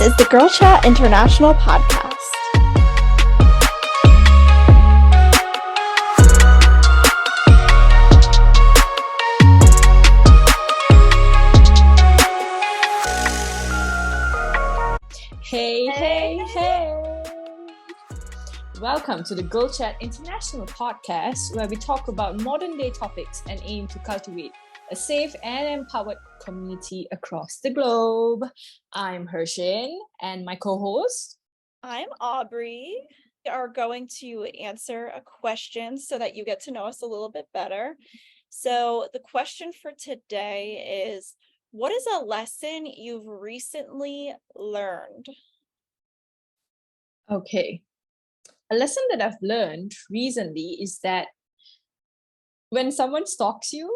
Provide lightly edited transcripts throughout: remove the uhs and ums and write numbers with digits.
is the Girl Chat International podcast. Hey. Welcome to the Girl Chat International podcast, where we talk about modern day topics and aim to cultivate a safe and empowered community across the globe. I'm Hersyn, and my co-host, I'm Aubrey. We are going to answer a question so that you get to know us a little bit better. So the question for today is, what is a lesson you've recently learned? Okay. A lesson that I've learned recently is that when someone stalks you,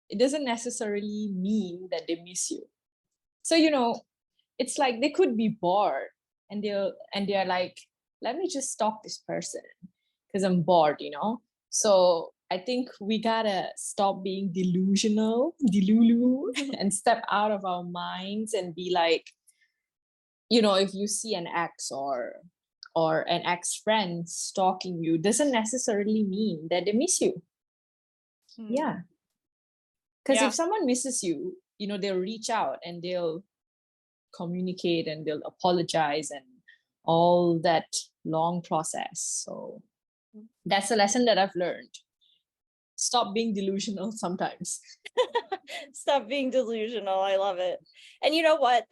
it doesn't necessarily mean that they miss you. So, it's like they could be bored and they're like, let me just stalk this person because I'm bored. So I think we gotta stop being delulu, and step out of our minds and be like, if you see an ex or an ex-friend stalking you, doesn't necessarily mean that they miss you. Yeah. Because if someone misses you, they'll reach out and they'll communicate and they'll apologize and all that long process. So that's a lesson that I've learned. Stop being delusional sometimes. Stop being delusional. I love it. And you know what?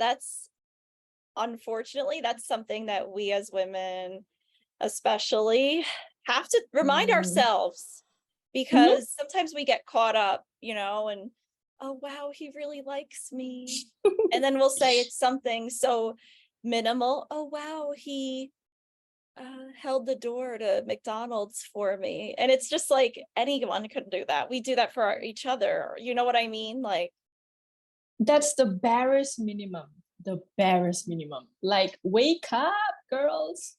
Unfortunately, that's something that we as women especially have to remind ourselves, because sometimes we get caught up, and oh wow, he really likes me. And then we'll say it's something so minimal. Oh wow, he held the door to McDonald's for me. And it's just like anyone can do that. We do that for each other. You know what I mean? Like, that's the barest minimum. Like, wake up, girls.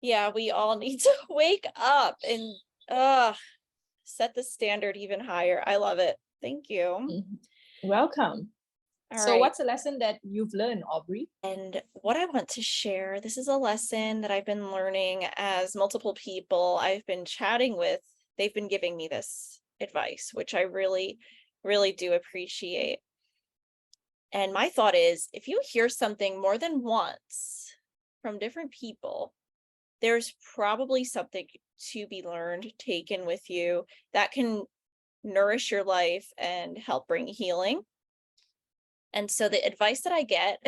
Yeah, we all need to wake up and set the standard even higher. I love it. Thank you. Welcome. So what's a lesson that you've learned, Aubrey? And what I want to share, this is a lesson that I've been learning as multiple people I've been chatting with. They've been giving me this advice, which I really, really do appreciate. And my thought is, if you hear something more than once from different people, there's probably something to be learned, taken with you, that can nourish your life and help bring healing. And so the advice that I get,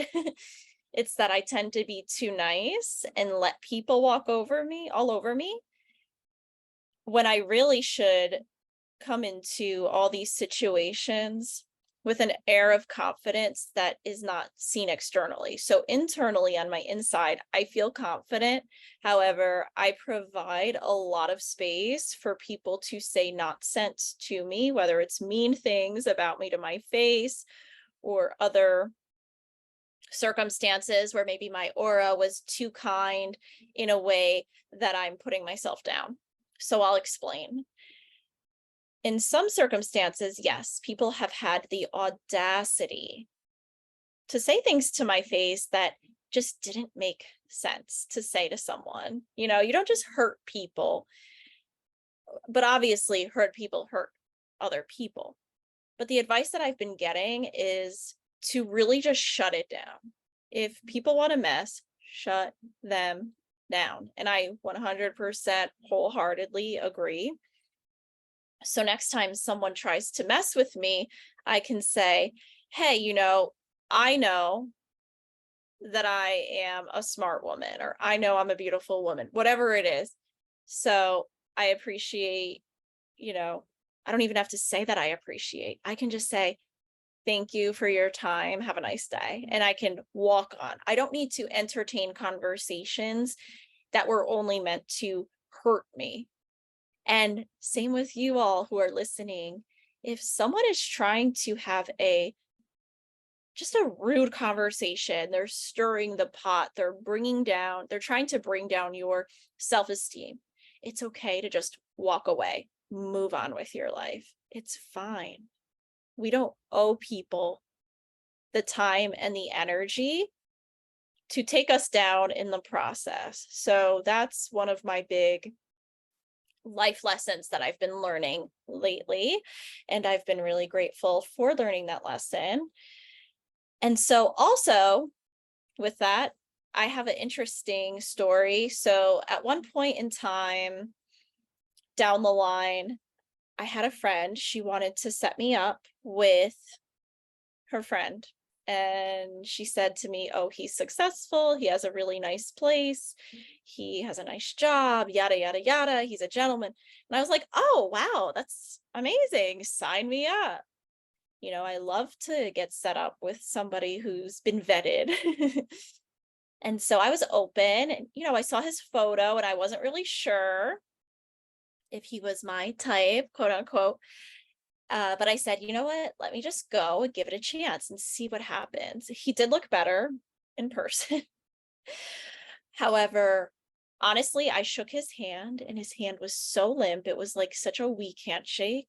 it's that I tend to be too nice and let people walk all over me, when I really should come into all these situations with an air of confidence that is not seen externally. So internally, on my inside, I feel confident. However, I provide a lot of space for people to say nonsense to me, whether it's mean things about me to my face or other circumstances where maybe my aura was too kind in a way that I'm putting myself down. So I'll explain. In some circumstances, yes, people have had the audacity to say things to my face that just didn't make sense to say to someone. You don't just hurt people, but obviously hurt people hurt other people. But the advice that I've been getting is to really just shut it down. If people want to mess, shut them down. And I 100% wholeheartedly agree. So next time someone tries to mess with me, I can say, hey, I know that I am a smart woman, or I know I'm a beautiful woman, whatever it is. So I appreciate, I don't even have to say that I appreciate. I can just say, thank you for your time. Have a nice day. And I can walk on. I don't need to entertain conversations that were only meant to hurt me. And same with you all who are listening. If someone is trying to have just a rude conversation, they're stirring the pot, they're trying to bring down your self-esteem, it's okay to just walk away, move on with your life. It's fine. We don't owe people the time and the energy to take us down in the process. So that's one of my big life lessons that I've been learning lately. And I've been really grateful for learning that lesson. And so also with that, I have an interesting story. So at one point in time down the line, I had a friend, she wanted to set me up with her friend. And she said to me, "Oh, he's successful. He has a really nice place. He has a nice job, yada, yada, yada. He's a gentleman." And I was like, "Oh, wow, that's amazing. Sign me up." I love to get set up with somebody who's been vetted. And so I was open and, I saw his photo and I wasn't really sure if he was my type, quote unquote. But I said, you know what? Let me just go and give it a chance and see what happens. He did look better in person. However, honestly, I shook his hand and his hand was so limp. It was like such a weak handshake.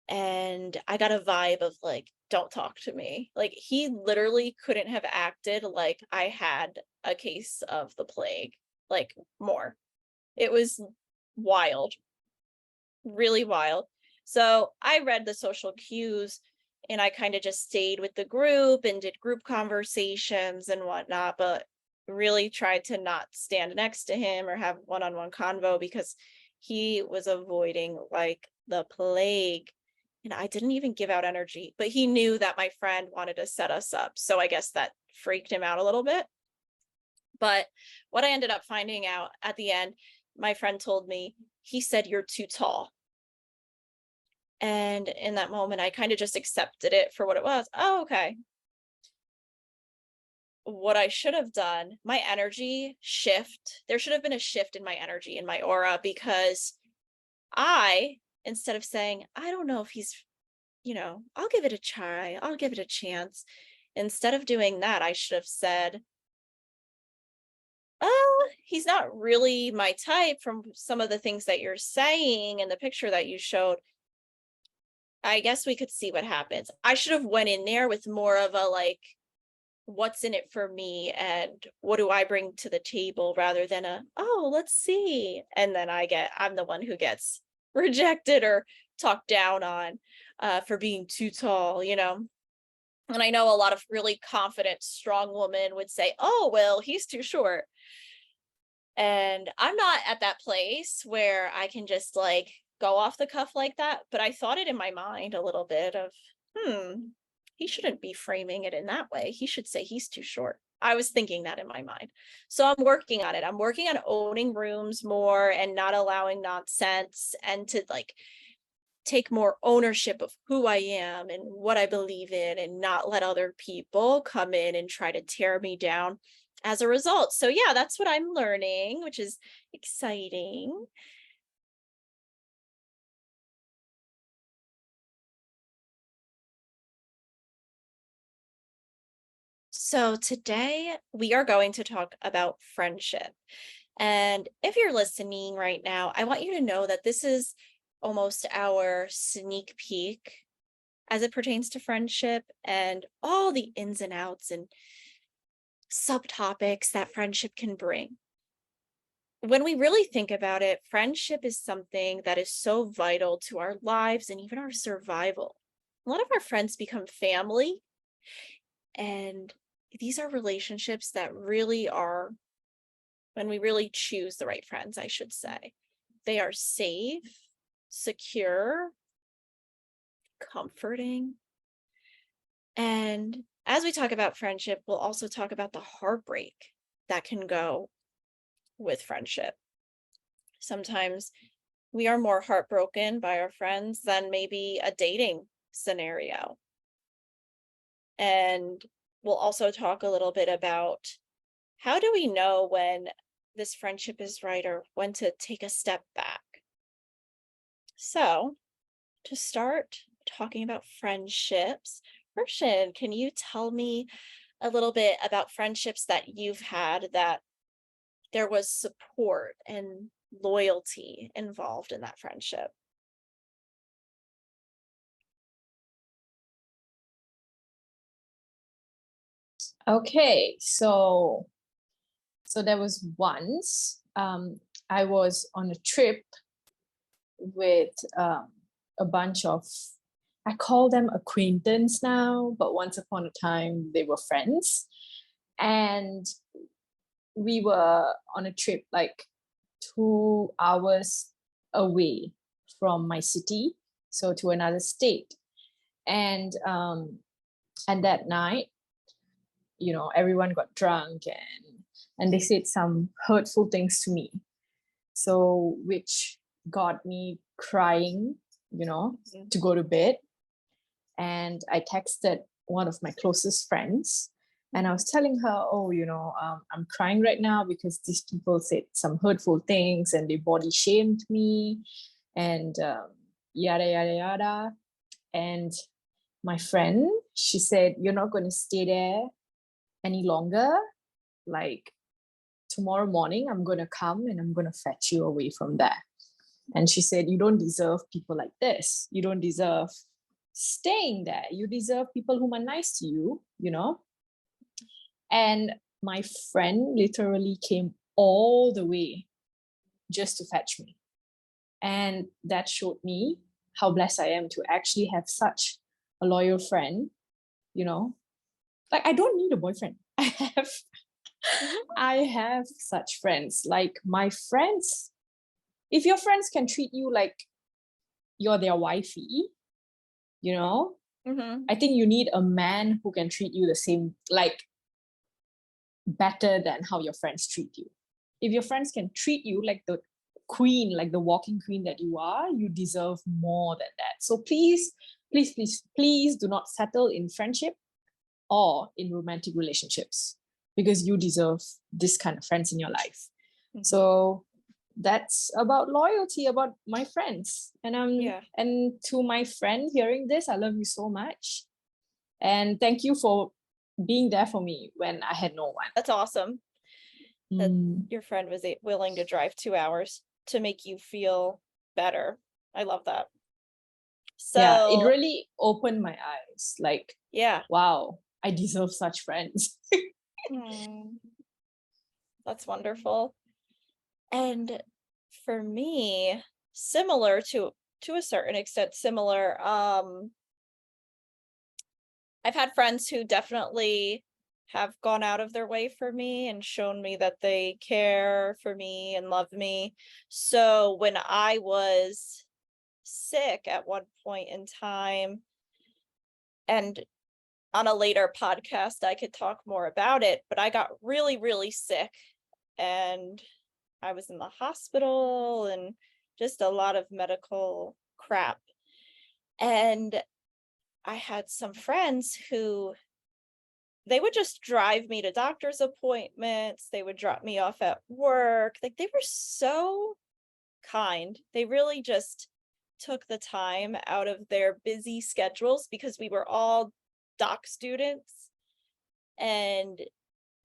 And I got a vibe of like, don't talk to me. Like he literally couldn't have acted like I had a case of the plague, like more. It was wild, really wild. So I read the social cues and I kind of just stayed with the group and did group conversations and whatnot, but really tried to not stand next to him or have one-on-one convo because he was avoiding like the plague. And I didn't even give out energy, but he knew that my friend wanted to set us up. So I guess that freaked him out a little bit. But what I ended up finding out at the end, my friend told me, he said, "You're too tall." And in that moment, I kind of just accepted it for what it was. Oh, okay. What I should have done, my energy shift, there should have been a shift in my energy, in my aura, because instead of saying, "I don't know if he's, I'll give it a try, I'll give it a chance," instead of doing that, I should have said, "Oh, he's not really my type from some of the things that you're saying and the picture that you showed. I guess we could see what happens." I should have went in there with more of a like, what's in it for me and what do I bring to the table rather than "Oh, let's see." And then I'm the one who gets rejected or talked down on for being too tall. And I know a lot of really confident, strong women would say, "Oh, well, he's too short." And I'm not at that place where I can just like go off the cuff like that. But I thought it in my mind a little bit of, he shouldn't be framing it in that way. He should say he's too short. I was thinking that in my mind. So I'm working on it. I'm working on owning rooms more and not allowing nonsense and to like take more ownership of who I am and what I believe in and not let other people come in and try to tear me down as a result. So yeah, that's what I'm learning, which is exciting. So today we are going to talk about friendship. And if you're listening right now, I want you to know that this is almost our sneak peek as it pertains to friendship and all the ins and outs and subtopics that friendship can bring. When we really think about it, friendship is something that is so vital to our lives and even our survival. A lot of our friends become family, and these are relationships that really are, when we really choose the right friends, I should say, they are safe, secure, comforting. And as we talk about friendship, we'll also talk about the heartbreak that can go with friendship. Sometimes we are more heartbroken by our friends than maybe a dating scenario. And we'll also talk a little bit about how do we know when this friendship is right or when to take a step back. So, to start talking about friendships, Hersyn, can you tell me a little bit about friendships that you've had that there was support and loyalty involved in that friendship? Okay, so there was once I was on a trip with a bunch of, I call them acquaintance now, but once upon a time they were friends. And we were on a trip like 2 hours away from my city, so to another state. And that night, everyone got drunk, and they said some hurtful things to me, so which got me crying, to go to bed. And I texted one of my closest friends, and I was telling her, oh, I'm crying right now because these people said some hurtful things and they body shamed me, and yada yada yada. And my friend, she said, you're not going to stay there any longer. Like, tomorrow morning I'm going to come and I'm going to fetch you away from there. And she said, you don't deserve people like this. You don't deserve staying there. You deserve people who are nice to you. And my friend literally came all the way just to fetch me. And that showed me how blessed I am to actually have such a loyal friend, Like, I don't need a boyfriend. I have such friends. Like, my friends, if your friends can treat you like you're their wifey, I think you need a man who can treat you the same, like, better than how your friends treat you. If your friends can treat you like the queen, like the walking queen that you are, you deserve more than that. So please, please, please, please do not settle in friendship or in romantic relationships, because you deserve this kind of friends in your life. So that's about loyalty, about my friends. And to my friend hearing this, I love you so much. And thank you for being there for me when I had no one. That's awesome that your friend was willing to drive 2 hours to make you feel better. I love that. So yeah, it really opened my eyes. Like, yeah, wow, I deserve such friends. That's wonderful. And for me, similar to a certain extent, similar. I've had friends who definitely have gone out of their way for me and shown me that they care for me and love me. So when I was sick at one point in time, and on a later podcast, I could talk more about it, but I got really, really sick and I was in the hospital and just a lot of medical crap. And I had some friends who they would just drive me to doctor's appointments. They would drop me off at work. Like, they were so kind. They really just took the time out of their busy schedules, because we were all doc students, and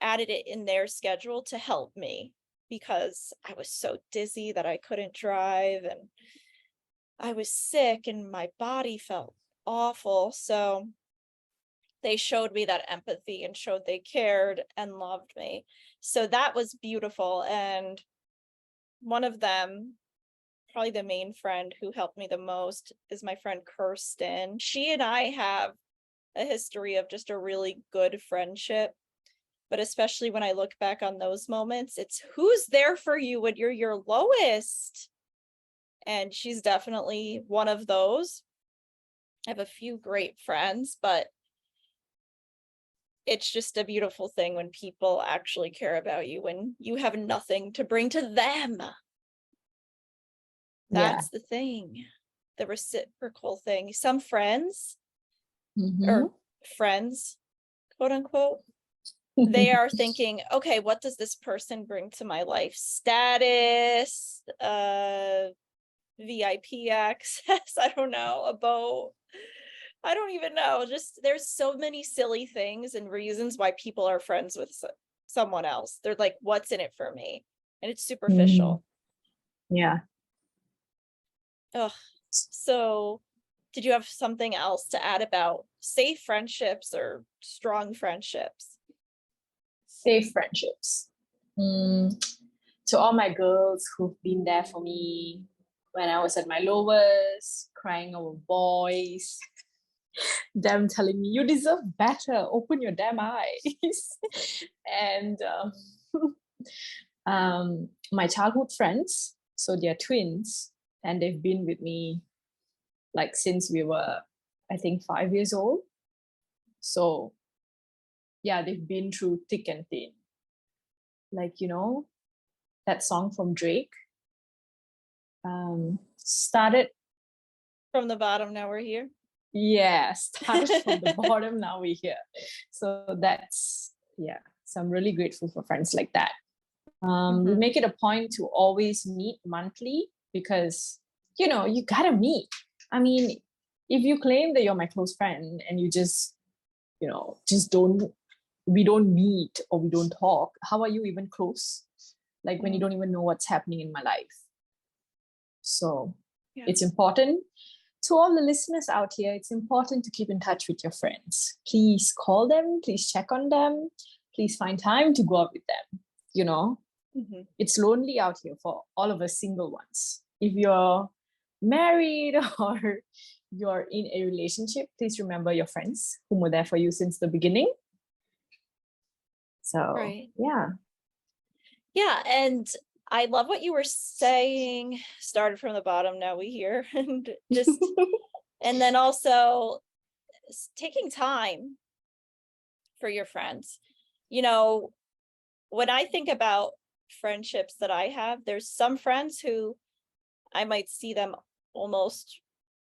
added it in their schedule to help me, because I was so dizzy that I couldn't drive and I was sick and my body felt awful. So they showed me that empathy and showed they cared and loved me. So that was beautiful. And one of them, probably the main friend who helped me the most, is my friend Kirsten. She and I have a history of just a really good friendship. But especially when I look back on those moments, it's who's there for you when you're your lowest. And she's definitely one of those. I have a few great friends, but it's just a beautiful thing when people actually care about you, when you have nothing to bring to them. That's the thing, the reciprocal thing. Some friends, or friends, quote unquote, they are thinking, okay, what does this person bring to my life? Status, VIP access, I don't know, a boat. I don't even know. Just there's so many silly things and reasons why people are friends with someone else. They're like, what's in it for me? And it's superficial. Yeah. Ugh. So did you have something else to add about safe friendships or strong friendships? Safe friendships. To all my girls who've been there for me when I was at my lowest, crying over boys, them telling me, you deserve better, open your damn eyes. And my childhood friends, so they're twins, and they've been with me like since we were, I think, 5 years old. So yeah, they've been through thick and thin. Like, that song from Drake, started From the bottom, now we're here. Yeah, started from the bottom, now we're here. So that's, yeah. So I'm really grateful for friends like that. We make it a point to always meet monthly because, you gotta meet. I mean, if you claim that you're my close friend and you just we don't meet or we don't talk, how are you even close? Like when you don't even know what's happening in my life. So it's important. To all the listeners out here, it's important to keep in touch with your friends. Please call them, please check on them, please find time to go out with them. It's lonely out here for all of us single ones. If you're married or you're in a relationship, please remember your friends who were there for you since the beginning. So, yeah. Yeah, and I love what you were saying. Started from the bottom, now we here. And just and then also taking time for your friends. When I think about friendships that I have, there's some friends who I might see them almost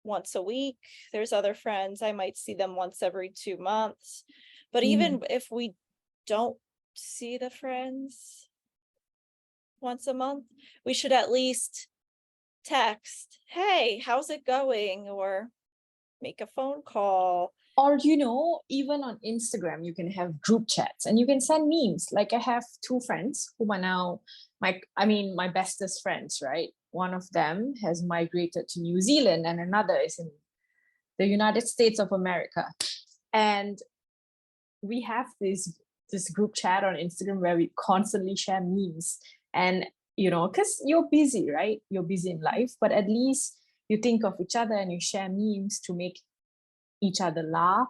once a week. There's other friends I might see them once every 2 months. But even if we don't see the friends once a month, we should at least text, hey, how's it going? Or make a phone call. Or, even on Instagram, you can have group chats and you can send memes. Like I have 2 friends who are now my bestest friends, right? One of them has migrated to New Zealand and another is in the United States of America. And we have this group chat on Instagram where we constantly share memes. And, because you're busy, right? You're busy in life, but at least you think of each other and you share memes to make each other laugh.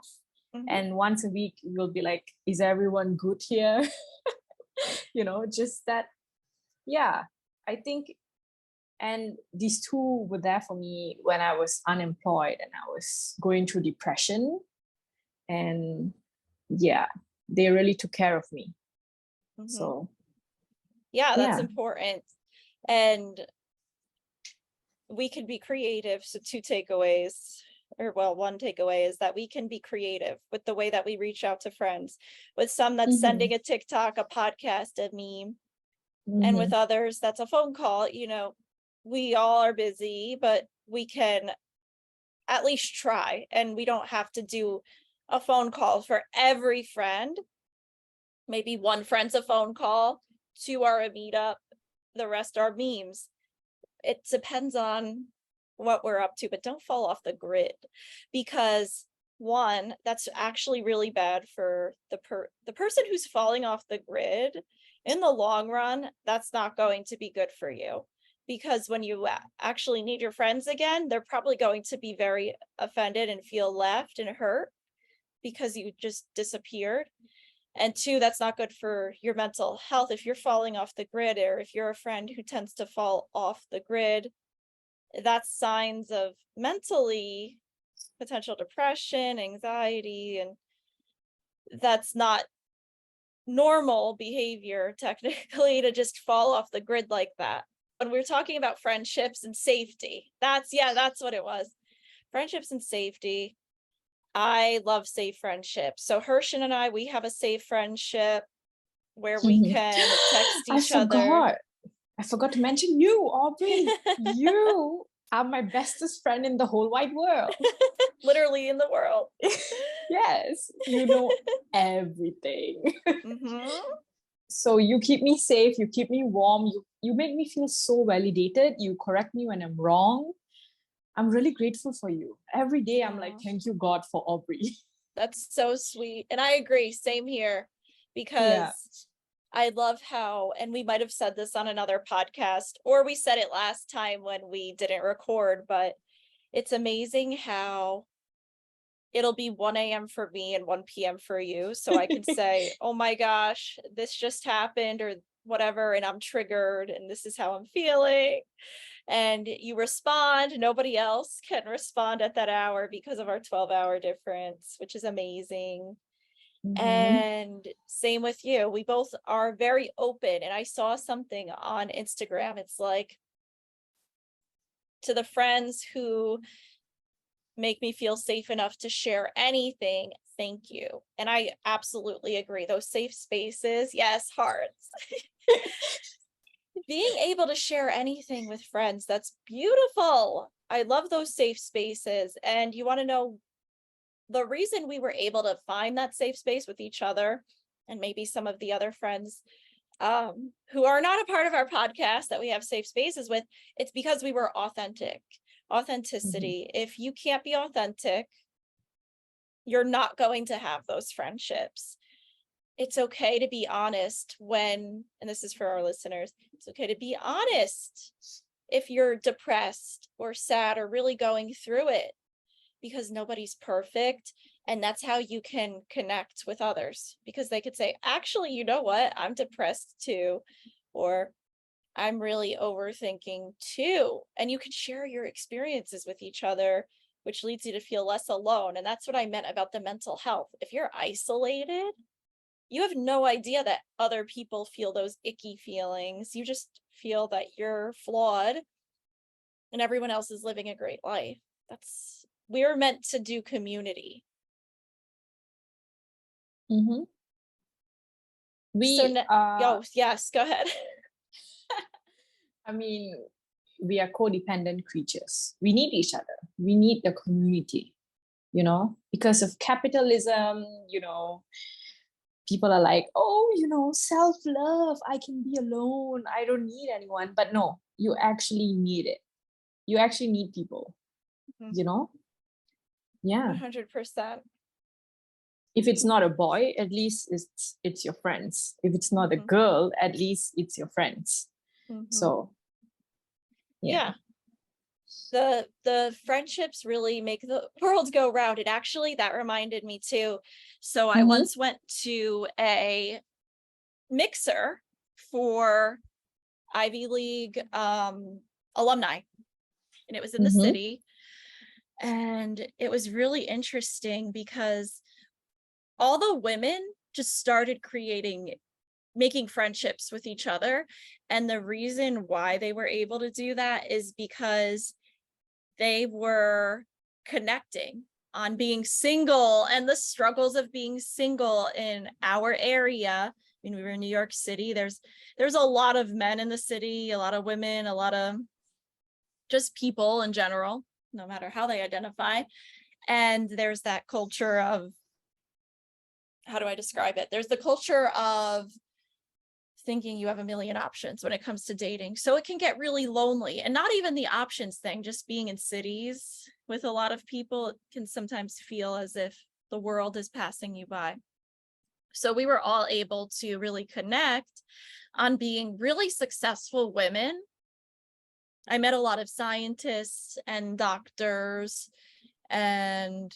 And once a week we'll be like, is everyone good here? Just that. Yeah, I think. And these 2 were there for me when I was unemployed and I was going through depression. And yeah, they really took care of me. So yeah, that's important. And we can be creative. So 2 takeaways, one takeaway is that we can be creative with the way that we reach out to friends. With some, that's sending a TikTok, a podcast, a meme. And with others, that's a phone call. We all are busy, but we can at least try. And we don't have to do a phone call for every friend. Maybe one friend's a phone call, 2 are a meetup, the rest are memes. It depends on what we're up to, but don't fall off the grid, because one, that's actually really bad for the person who's falling off the grid. In the long run, that's not going to be good for you, because when you actually need your friends again, they're probably going to be very offended and feel left and hurt because you just disappeared. And 2, that's not good for your mental health. If you're falling off the grid, or if you're a friend who tends to fall off the grid, that's signs of mentally potential depression, anxiety, and that's not normal behavior technically to just fall off the grid like that. When we're talking about friendships and safety, that's what it was. Friendships and safety. I love safe friendships. So Hersyn and we have a safe friendship where we can text each other. I forgot to mention you, Aubrey. You are my bestest friend in the whole wide world. Literally in the world. Yes, you know everything. So you keep me safe, you keep me warm, you make me feel so validated, you correct me when I'm wrong. I'm really grateful for you. Every day I'm like, thank you, God, for Aubrey. That's so sweet. And I agree, same here, because I love how, and we might have said this on another podcast, or we said it last time when we didn't record, but it's amazing how it'll be 1 a.m. for me and 1 p.m. for you. So I can say, oh my gosh, this just happened or whatever, and I'm triggered and this is how I'm feeling. And you respond. Nobody else can respond at that hour because of our 12-hour difference, which is amazing. Mhm. And same with you. We both are very open. And I saw something on Instagram. It's like, to the friends who make me feel safe enough to share anything, thank you. And I absolutely agree. Those safe spaces, yes, hearts. Being able to share anything with friends, that's beautiful. I love those safe spaces. And you want to know the reason we were able to find that safe space with each other, and maybe some of the other friends who are not a part of our podcast that we have safe spaces with, it's because we were authentic. Authenticity. If you can't be authentic, you're not going to have those friendships. It's okay to be honest when, and this is for our listeners, it's okay to be honest if you're depressed or sad or really going through it, because nobody's perfect. And that's how you can connect with others, because they could say, actually, you know what? I'm depressed too, or I'm really overthinking too. And you can share your experiences with each other, which leads you to feel less alone. And that's what I meant about the mental health. If you're isolated, you have no idea that other people feel those icky feelings. You just feel that you're flawed and everyone else is living a great life. We're meant to do community. Mhm. So, We are, yo, yes, go ahead. I mean, we are codependent creatures. We need each other. We need the community, because of capitalism, people are like, oh, self-love. I can be alone. I don't need anyone. But no, you actually need it. You actually need people, you know? Yeah. 100%. If it's not a boy, at least it's your friends. If it's not a girl, at least it's your friends. So Yeah. The friendships really make the world go round. And actually, that reminded me too. So I once went to a mixer for Ivy League alumni, and it was in the city. And it was really interesting because all the women just started making friendships with each other. And the reason why they were able to do that is because they were connecting on being single and the struggles of being single in our area. I mean, we were in New York City. There's a lot of men in the city, a lot of women, a lot of just people in general, no matter how they identify. And there's that culture of, how do I describe it? There's the culture of thinking you have a million options when it comes to dating. So it can get really lonely, and not even the options thing, just being in cities with a lot of people, it can sometimes feel as if the world is passing you by. So we were all able to really connect on being really successful women. I met a lot of scientists and doctors and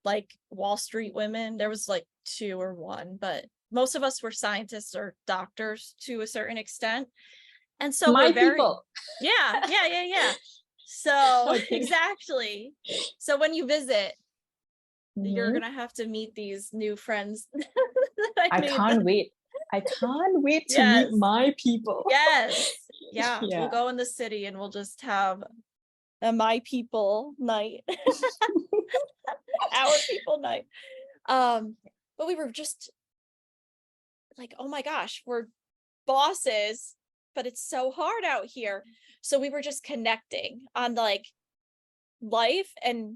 like Wall Street women. There was like 2 or 1, but most of us were scientists or doctors to a certain extent. And so my we're very, people. yeah. So Okay. exactly. So when you visit, you're gonna have to meet these new friends. I can't wait. I can't wait to meet my people. Yes. Yeah. Yeah. We'll go in the city and we'll just have a my people night. Our people night. But we were just like, oh my gosh, we're bosses, but it's so hard out here. So we were just connecting on like life, and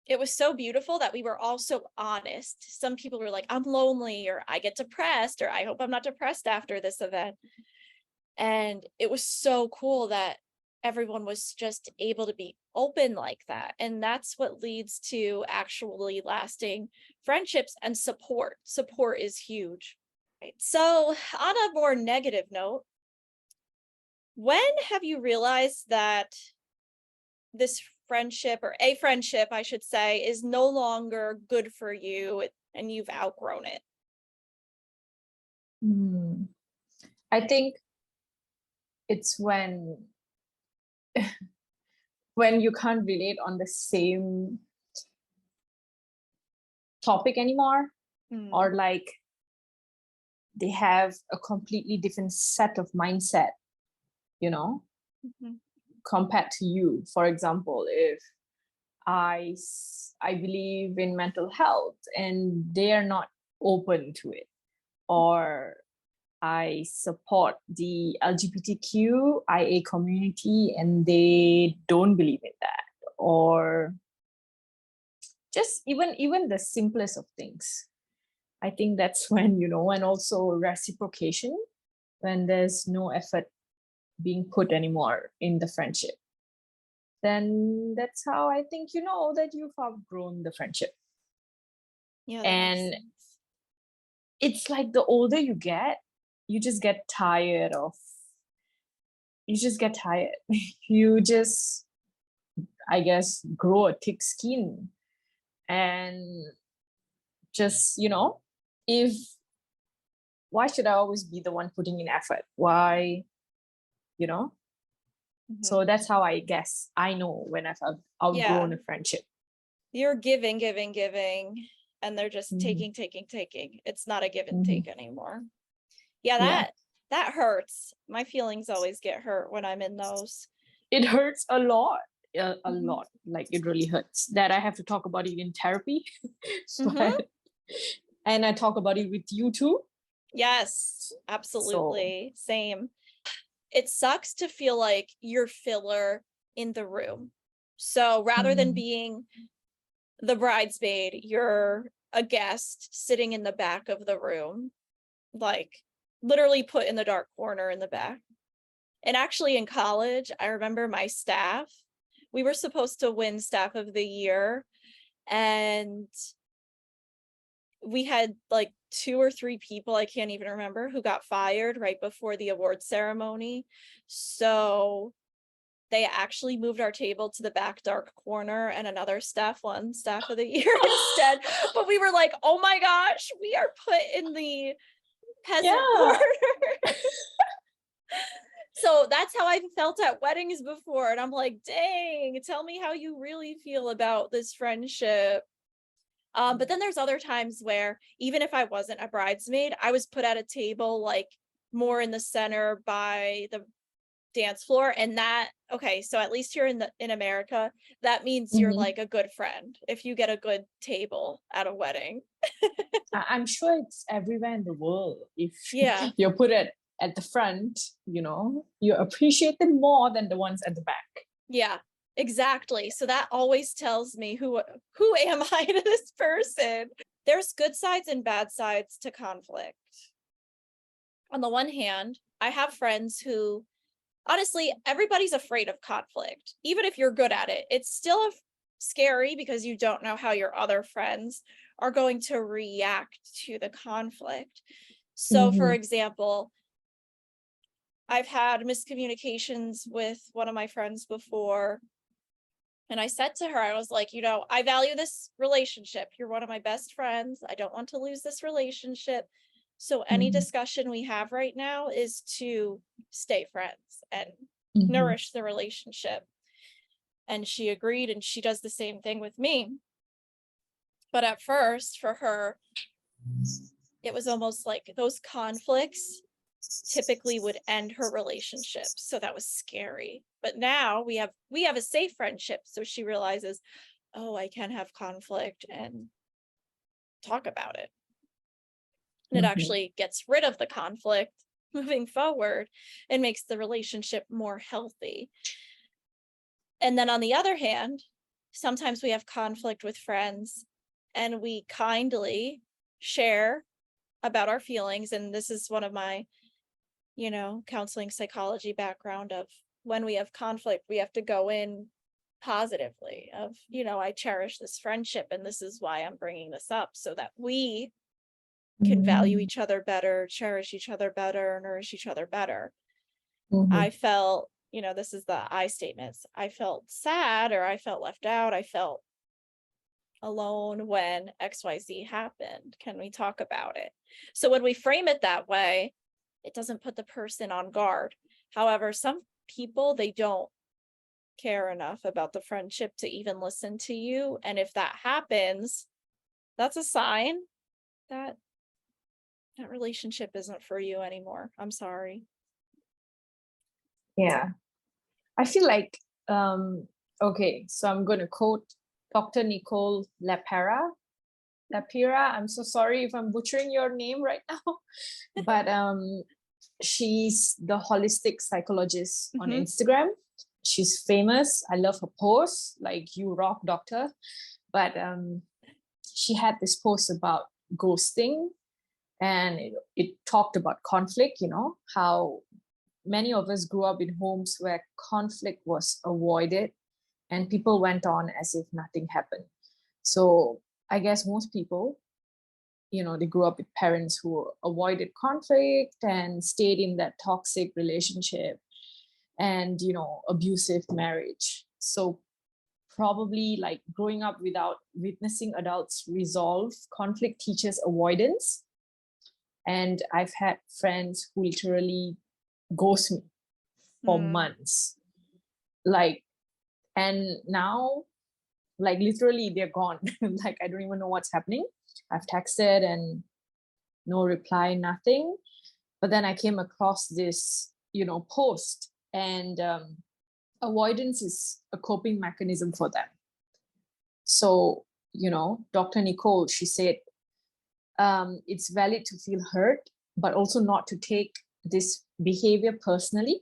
it was so beautiful that we were all so honest. Some people were like, I'm lonely, or I get depressed, or I hope I'm not depressed after this event. And it was so cool that everyone was just able to be open like that. And that's what leads to actually lasting friendships and support. Support is huge. So, on a more negative note, when have you realized that this friendship, or a friendship, I should say, is no longer good for you and you've outgrown it? Hmm. I think it's when you can't relate on the same topic anymore, Mm, or like they have a completely different set of mindset, you know, mhm, compared to you. For example, if I believe in mental health and they are not open to it, or I support the LGBTQIA community and they don't believe in that, or just even the simplest of things. I think that's when, and also reciprocation, when there's no effort being put anymore in the friendship, then that's how I think you know that you've outgrown the friendship. yeah, that makes And sense. it's like the older you get, you just get tired of, you just get tired. You just, I guess, grow a thick skin and just, if why should I always be the one putting in effort? Why, you know? Mhm. So that's how I guess I know when I've Yeah, outgrown a friendship. you're giving, giving, giving, and they're just Mhm. taking, taking, taking. It's not a give and Mhm. take anymore. Yeah, Yeah. that hurts. My feelings always get hurt when I'm in those. It hurts a lot. A Mhm. lot. Like it really hurts that I have to talk about it in therapy. Mhm. But and I talk about it with you too. Yes, So absolutely. Same. It sucks to feel like you're filler in the room. So rather than mhm. being the bridesmaid, you're a guest sitting in the back of the room, like literally put in the dark corner in the back. And actually, in college, I remember my staff, we were supposed to win staff of the year, and we had like two or three people, I can't even remember, who got fired right before the award ceremony. So they actually moved our table to the back dark corner, and another staff won staff of the year instead. But we were like, oh my gosh, we are put in the peasant corner. Yeah. So that's how I felt at weddings before. And I'm like, dang, tell me how you really feel about this friendship. But then there's other times where even if I wasn't a bridesmaid, I was put at a table like more in the center by the dance floor. And that, okay, so at least here in America, that means you're Mhm. like a good friend if you get a good table at a wedding. I'm sure it's everywhere in the world. If Yeah. you're put at the front, you appreciate them more than the ones at the back. Yeah, exactly. So that always tells me who am I to this person? There's good sides and bad sides to conflict. On the one hand, I have friends who honestly, everybody's afraid of conflict. Even if you're good at it, it's still scary because you don't know how your other friends are going to react to the conflict. So, for Mm-hmm. example, I've had miscommunications with one of my friends before. And I said to her, I was like, I value this relationship. You're one of my best friends. I don't want to lose this relationship. So any Mm-hmm. discussion we have right now is to stay friends and Mm-hmm. nourish the relationship. And she agreed, and she does the same thing with me. But at first, for her, it was almost like those conflicts typically would end her relationship. So that was scary. But now we have a safe friendship. So she realizes, oh, I can have conflict and talk about it. And it Mm-hmm. actually gets rid of the conflict moving forward and makes the relationship more healthy. And then on the other hand, sometimes we have conflict with friends and we kindly share about our feelings. And this is one of my, counseling psychology background of when we have conflict, we have to go in positively of, I cherish this friendship and this is why I'm bringing this up so that we can value each other better, cherish each other better, nourish each other better. I felt, this is the I statements. I felt sad, or I felt left out. I felt alone when XYZ happened. Can we talk about it? So when we frame it that way, it doesn't put the person on guard. However, some people, they don't care enough about the friendship to even listen to you. And if that happens, that's a sign that that relationship isn't for you anymore. I'm sorry. Yeah. I feel like, okay, so I'm going to quote Dr. Nicole Lapera. I'm so sorry if I'm butchering your name right now, but she's the holistic psychologist on Instagram. She's famous. I love her posts, like "You rock, doctor." But she had this post about ghosting, and it talked about conflict, how many of us grew up in homes where conflict was avoided and people went on as if nothing happened. So I guess most people, they grew up with parents who avoided conflict and stayed in that toxic relationship and, abusive marriage. So probably like growing up without witnessing adults resolve conflict teaches avoidance. And I've had friends who literally ghost me for months. And now, literally they're gone. Like, I don't even know what's happening. I've texted and no reply, nothing. But then I came across this, post, and avoidance is a coping mechanism for them. So, Dr. Nicole, she said, it's valid to feel hurt, but also not to take this behavior personally,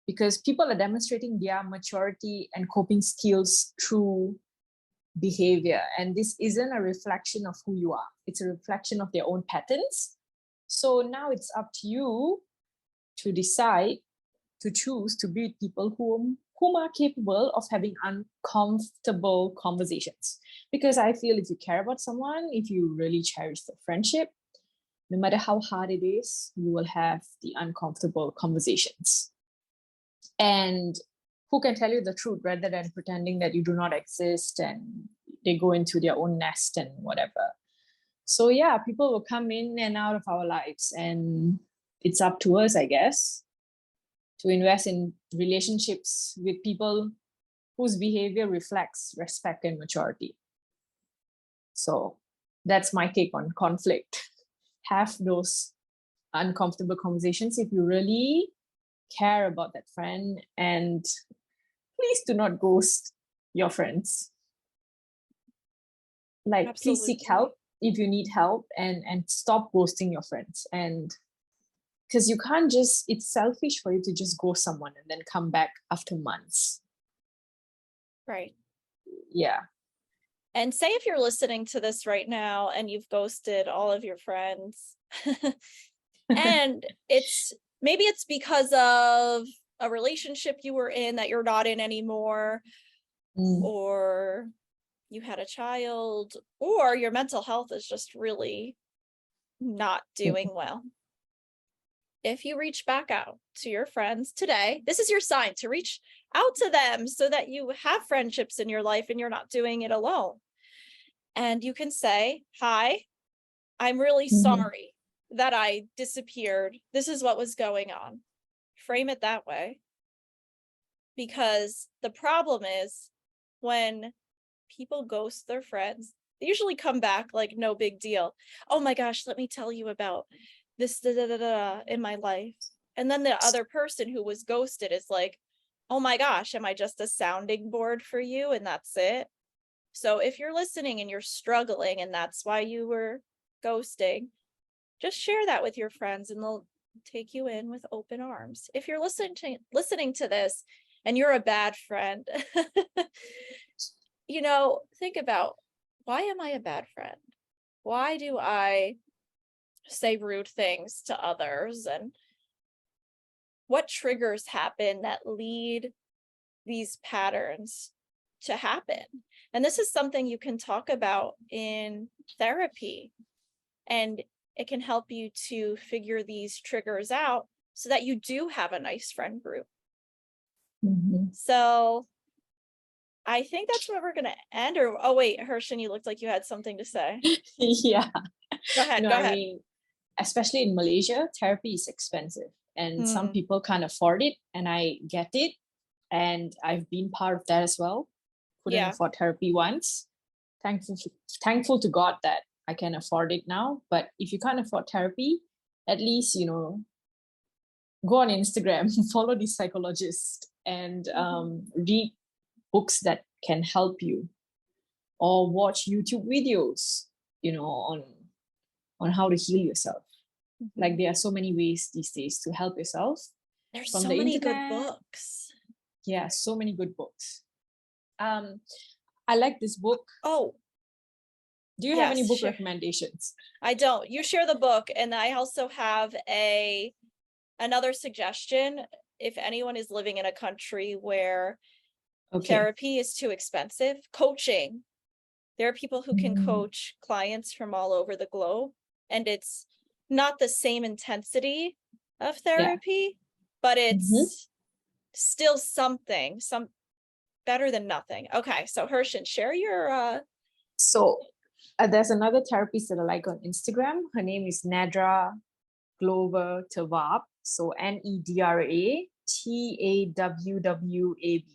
because people are demonstrating their maturity and coping skills through behavior. And this isn't a reflection of who you are. It's a reflection of their own patterns. So now it's up to you to decide, to choose to be with people whom are capable of having uncomfortable conversations. Because I feel if you care about someone, if you really cherish the friendship, no matter how hard it is, you will have the uncomfortable conversations. And who can tell you the truth rather than pretending that you do not exist and they go into their own nest and whatever. So yeah, people will come in and out of our lives, and it's up to us, I guess, to invest in relationships with people whose behavior reflects respect and maturity. So that's my take on conflict. Have those uncomfortable conversations if you really care about that friend, and please do not ghost your friends. Please seek help if you need help, and stop ghosting your friends. And because you can't it's selfish for you to just ghost someone and then come back after months. Right. Yeah. And say if you're listening to this right now and you've ghosted all of your friends and maybe it's because of a relationship you were in that you're not in anymore, or you had a child, or your mental health is just really not doing well. If you reach back out to your friends today, this is your sign to reach out to them so that you have friendships in your life and you're not doing it alone. And you can say, hi, I'm really sorry that I disappeared. This is what was going on. Frame it that way. Because the problem is when people ghost their friends, they usually come back like no big deal. Oh my gosh, let me tell you about this in my life. And then the other person who was ghosted is like, oh my gosh, am I just a sounding board for you? And that's it. So if you're listening and you're struggling and that's why you were ghosting, just share that with your friends and they'll take you in with open arms. If you're listening to this and you're a bad friend, think about, why am I a bad friend? Why do I say rude things to others? And what triggers happen that lead these patterns to happen? And this is something you can talk about in therapy. And it can help you to figure these triggers out so that you do have a nice friend group. So I think that's where we're going to end. Or, oh, wait, Hersyn, you looked like you had something to say. Yeah. Go ahead. No, go I ahead. mean, especially in Malaysia, therapy is expensive and some people can't afford it. And I get it. And I've been part of that as well. Couldn't afford therapy once. Thankful to God that I can afford it now. But if you can't afford therapy, at least, you know, go on Instagram, follow the psychologist, and read books that can help you, or watch YouTube videos, you know, on how to heal yourself. Like there are so many ways these days to help yourself. There's from so the many internet. good books. Yeah, so many good books. I like this book. Oh, do you have any book recommendations? I don't. You share the book, and I also have another suggestion. If anyone is living in a country where therapy is too expensive, coaching. There are people who can coach clients from all over the globe, and it's not the same intensity of therapy, but it's still something, some better than nothing. Okay, so Hersyn, share your So there's another therapist that I like on Instagram. Her name is Nedra Glover Tawwab. So NEDRA TAWWAB.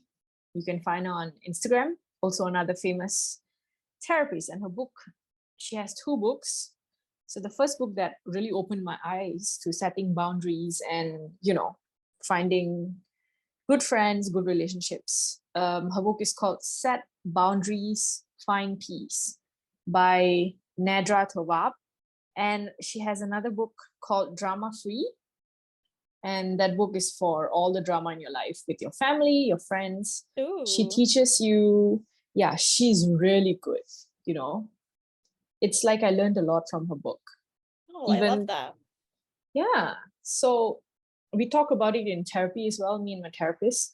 You can find her on Instagram. Also another famous therapist. And her book, she has 2 books. So the first book that really opened my eyes to setting boundaries and, you know, finding good friends, good relationships. Her book is called Set Boundaries, Find Peace by Nedra Tawwab. And she has another book called Drama Free. And that book is for all the drama in your life with your family, your friends. Ooh. She teaches you, yeah, she's really good, you know. It's like I learned a lot from her book. Oh, I love that. Yeah. So we talk about it in therapy as well, me and my therapist.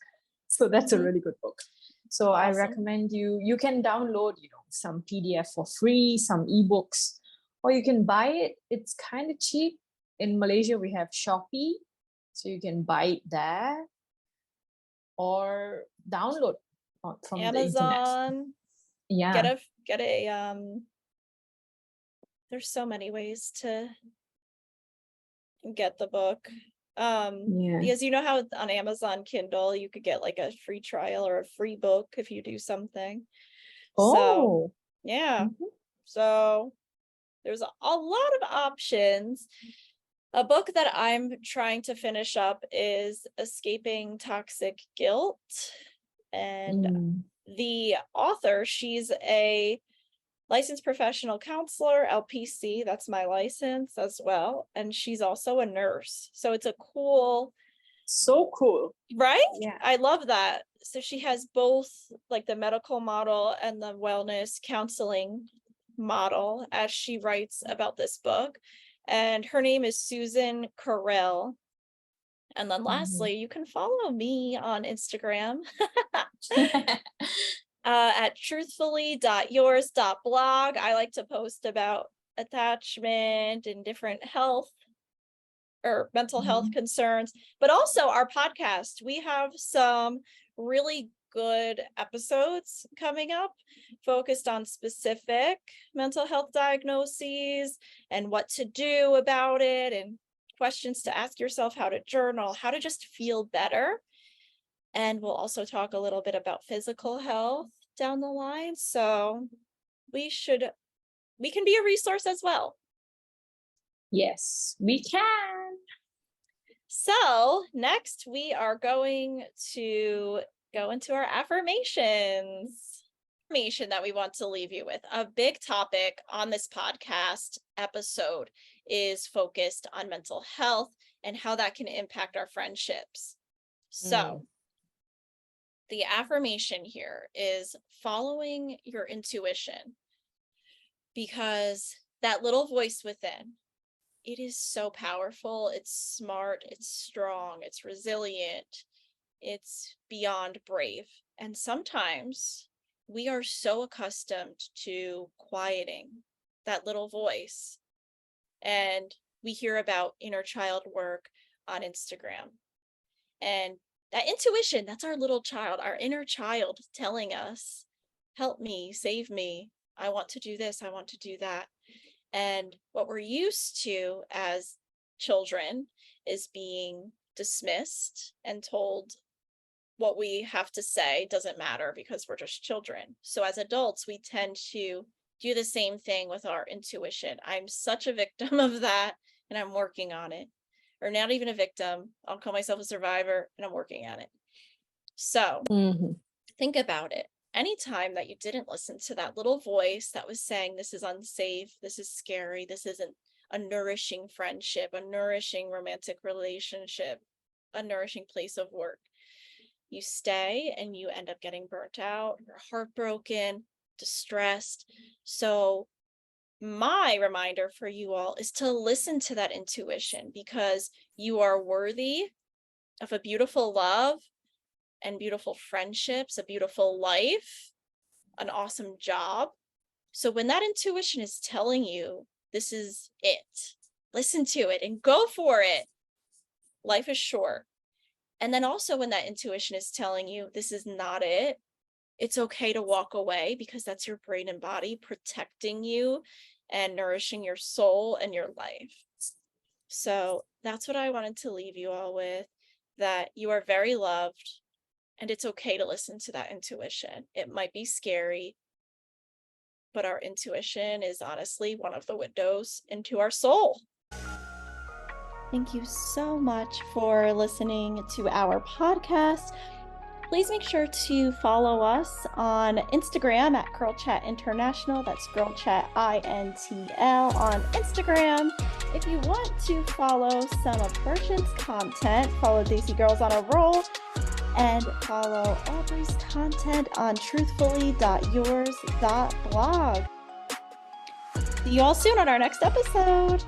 So that's a really good book. So I recommend you can download, you know, some PDF for free, some ebooks, or you can buy it. It's kind of cheap. In Malaysia, we have Shopee. So you can buy it there or download from Amazon. The internet. Yeah. Get a there's so many ways to get the book. Because you know how on Amazon Kindle you could get like a free trial or a free book if you do something. So yeah. So there's a lot of options. A book that I'm trying to finish up is Escaping Toxic Guilt. And the author, she's a licensed professional counselor, LPC, that's my license as well. And she's also a nurse. So it's a cool. So cool. Right? Yeah. I love that. So she has both like the medical model and the wellness counseling model as she writes about this book. And her name is Susan Carell. And then lastly, you can follow me on Instagram at truthfully.yours.blog. I like to post about attachment and different health or mental health concerns, but also our podcast. We have some really good episodes coming up focused on specific mental health diagnoses and what to do about it, and questions to ask yourself, how to journal, how to just feel better. And we'll also talk a little bit about physical health down the line. So we can be a resource as well. Yes, we can. So next we are going to go into our affirmations. Affirmation that we want to leave you with. A big topic on this podcast episode is focused on mental health and how that can impact our friendships. So the affirmation here is following your intuition, because that little voice within, it is so powerful. It's smart, it's strong, it's resilient, it's beyond brave. And sometimes we are so accustomed to quieting that little voice And we hear about inner child work on Instagram. And that intuition, that's our little child, our inner child telling us, help me, save me. I want to do this. I want to do that. And what we're used to as children is being dismissed and told what we have to say doesn't matter because we're just children. So as adults, we tend to do the same thing with our intuition. I'm such a victim of that, and I'm working on it. Or not even a victim. I'll call myself a survivor, and I'm working on it. So think about it. Anytime that you didn't listen to that little voice that was saying, this is unsafe, this is scary, this isn't a nourishing friendship, a nourishing romantic relationship, a nourishing place of work, you stay and you end up getting burnt out, you're heartbroken, distressed. So my reminder for you all is to listen to that intuition, because you are worthy of a beautiful love and beautiful friendships, a beautiful life, an awesome job. So when that intuition is telling you this is it, listen to it and go for it. Life is short. And then also when that intuition is telling you this is not it, it's okay to walk away, because that's your brain and body protecting you and nourishing your soul and your life. So that's what I wanted to leave you all with, that you are very loved, and it's okay to listen to that intuition. It might be scary, but our intuition is honestly one of the windows into our soul. Thank you so much for listening to our podcast. Please make sure to follow us on Instagram at Girl Chat International. That's Girl Chat INTL on Instagram. If you want to follow some of Hersyn's content, follow Daisy Girls on a Roll, and follow Aubrey's content on truthfully.yours.blog. See you all soon on our next episode.